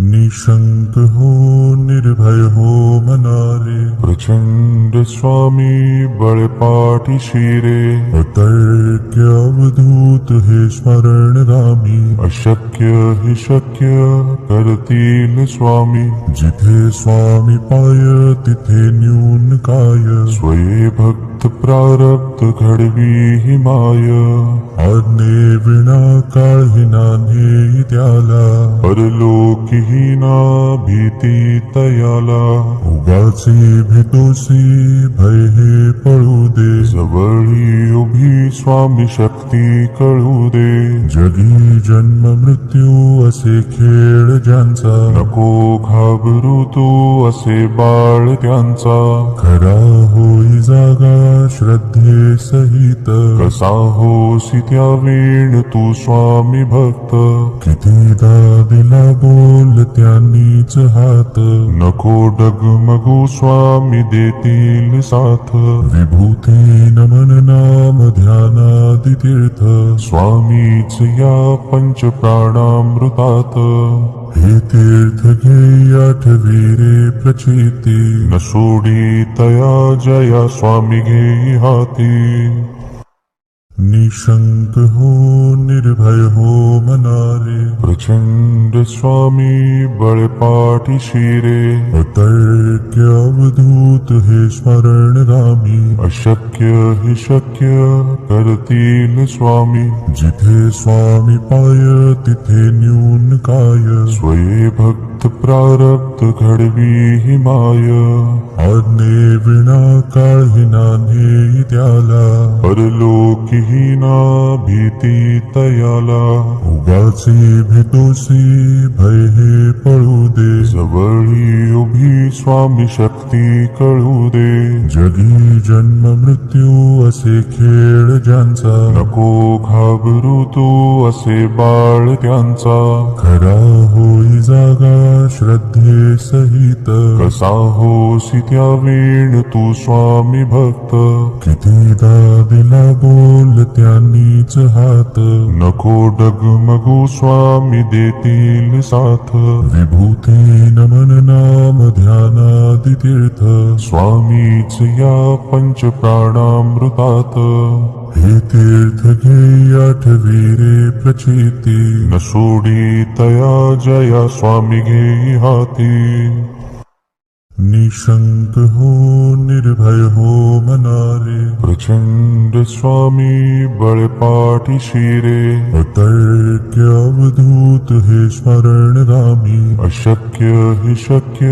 निशंक हो निर्भय हो मनारे, प्रचंड स्वामी बळपाठी शिरे. अतर्क्य अवधूत हे स्मरणगामी, अशक्य हि शक्य करतील स्वामी. जिथे स्वामी पाय तिथे न्यून काय, स्वये भक्त प्रारब्ध घडवी हि माय. आज्ञे विना काळही नान्हे त्याला, परलोकी ही ना भीती तयाला. उगाचे भीतोसी भय हे पळू दे, जवळी उभी स्वामी शक्ती कळू दे. जगी जन्म मृत्यू असे खेळ ज्यांचा, नको घाबरू तू असे बाळ त्यांचा. खरा होई जागा श्रद्धे सहित, कसा होसी त्या वेळ तू स्वामी भक्त. कितीदा दिला बोल त्यांनीच हात, नको डगमगू स्वामी देतील साथ. विभूती नमन नाम ध्यानादि तीर्थ, स्वामीच या पंच प्राणामृतात. हे तीर्थ घे आठवी रे प्रचिती, न सोडी तया जया स्वामी घे हाती. निशंक हो निर्भय हो मनारे, प्रचंड स्वामी बळपाठी शिरे. अतर्क्य अवधूत हे स्मरणगामी, अशक्य हि शक्य करतील स्वामी. जिथे स्वामी पाय तिथे न्यून काय, स्वये भक्त प्रारब्ध घडवी हि माय. आज्ञे विना काळही नान्हे त्याला, परलोकी ही ना भीती तयाला. उगाचे भीतोसी भय हे पळू दे, जवळी उभी स्वामी शक्ती कळू दे. जगी जन्म मृत्यू असे खेळ ज्यांचा, नको घाबरू तू असे बाळ त्यांचा. खरा होई जागा श्रद्धे सहित, कसा होसी त्या वेळ तू स्वामी भक्त. कितीदा दिला बोल त्यांनीच हात, नको डगमगू स्वामी देतील साथ. विभूती नमन नाम ध्यानादि तीर्थ, स्वामीच या पंच प्राणामृतात. हे तीर्थ घे आठवी रे प्रचिती, न सोडी तया जया स्वामी घे हाती. निशंक हो निर्भय हो मनारे, प्रचंड स्वामी बळपाठी शिरे. अतर्क्य अवधूत हे स्मरणगामी, अशक्य हि शक्य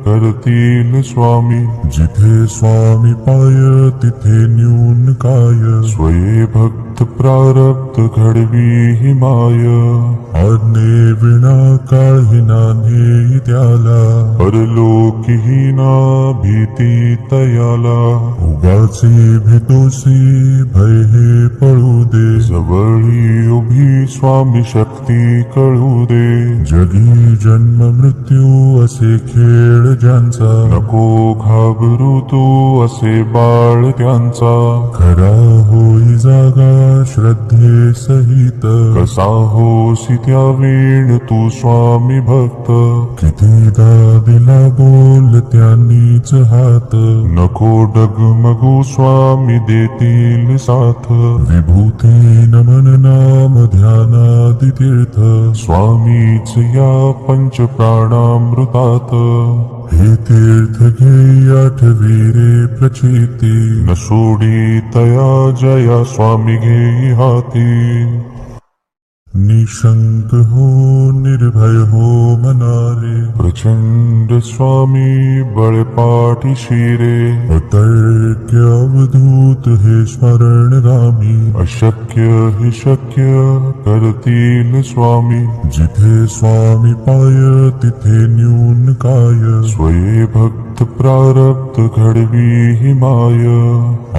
करतील स्वामी. जिथे स्वामी पाय तिथे न्यून काय, स्वये भक्त प्रारब्ध घडवी हि माय. आज्ञे विना काळही नान्हे त्याला, परलोकी ही ना भीती तयाला. उगाचे भीतोसी भय हे पळू दे, जवळी उभी स्वामी शक्ती कळू दे. जगी जन्म मृत्यू असे खेळ ज्यांचा, नको घाबरू तू असे बाळ त्यांचा. खरा होई जागा श्रद्धे सहित, कसा होसी त्या वेळ तू स्वामी भक्त. कितीदा दिला बोल त्यांनीच हात, नको डगमगू स्वामी देतील साथ. विभूती नमन नाम ध्यानादि तीर्थ, स्वामीच या पंच प्राणामृतात. हे तीर्थ घे आठवी रे प्रचिती, न सोडी तया जया स्वामी घे हाती. निशंक हो निर्भय हो मनारे, प्रचंड स्वामी बळपाठी शिरे. अतर्क्य अवधूत हे स्मरणगामी, अशक्य हि शक्य करतील स्वामी. जिथे स्वामी पाय तिथे न्यून काय, स्वये भक्त प्रारब्ध घडवी हि माय.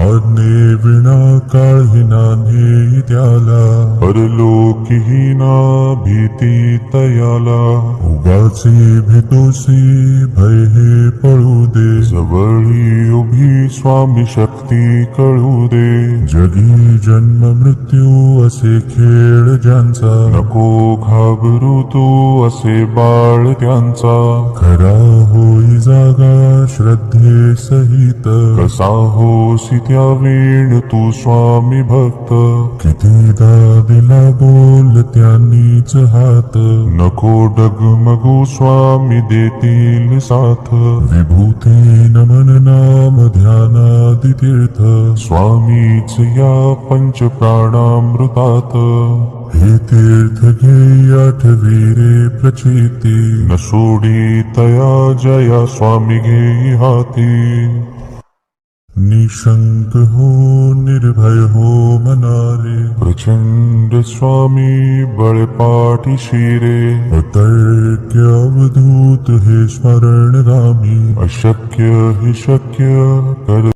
आज्ञे विना काळही नान्हे त्याला, परलोकी ही ना भीती तयाला. उगाचे तोसी भय हे पळू दे जवळी उभी स्वामी शक्ती कळू दे जगी जन्म मृत्यू असे खेळ ज्यांचा नको घाबरू तू असे बाळ त्यांचा खरा होई जागा श्रद्धे सहित कसा होसी त्या वेळ तू स्वामी भक्त कितीदा दिला बोल त्यांनीच हात नको डगमगू स्वामी देतील साथ विभूती नमन नाम ध्यानादि तीर्थ स्वामीच या पंच प्राणामृतात हे तीर्थ घे आठवी रे प्रचिती न सोडी तया जया स्वामी घेई हाती निशंक हो निर्भय हो मनारे प्रचंड स्वामी बळपाठी शिरे अतर्क्य अवधूत हे स्मरण रामी अशक्य हि शक्य कर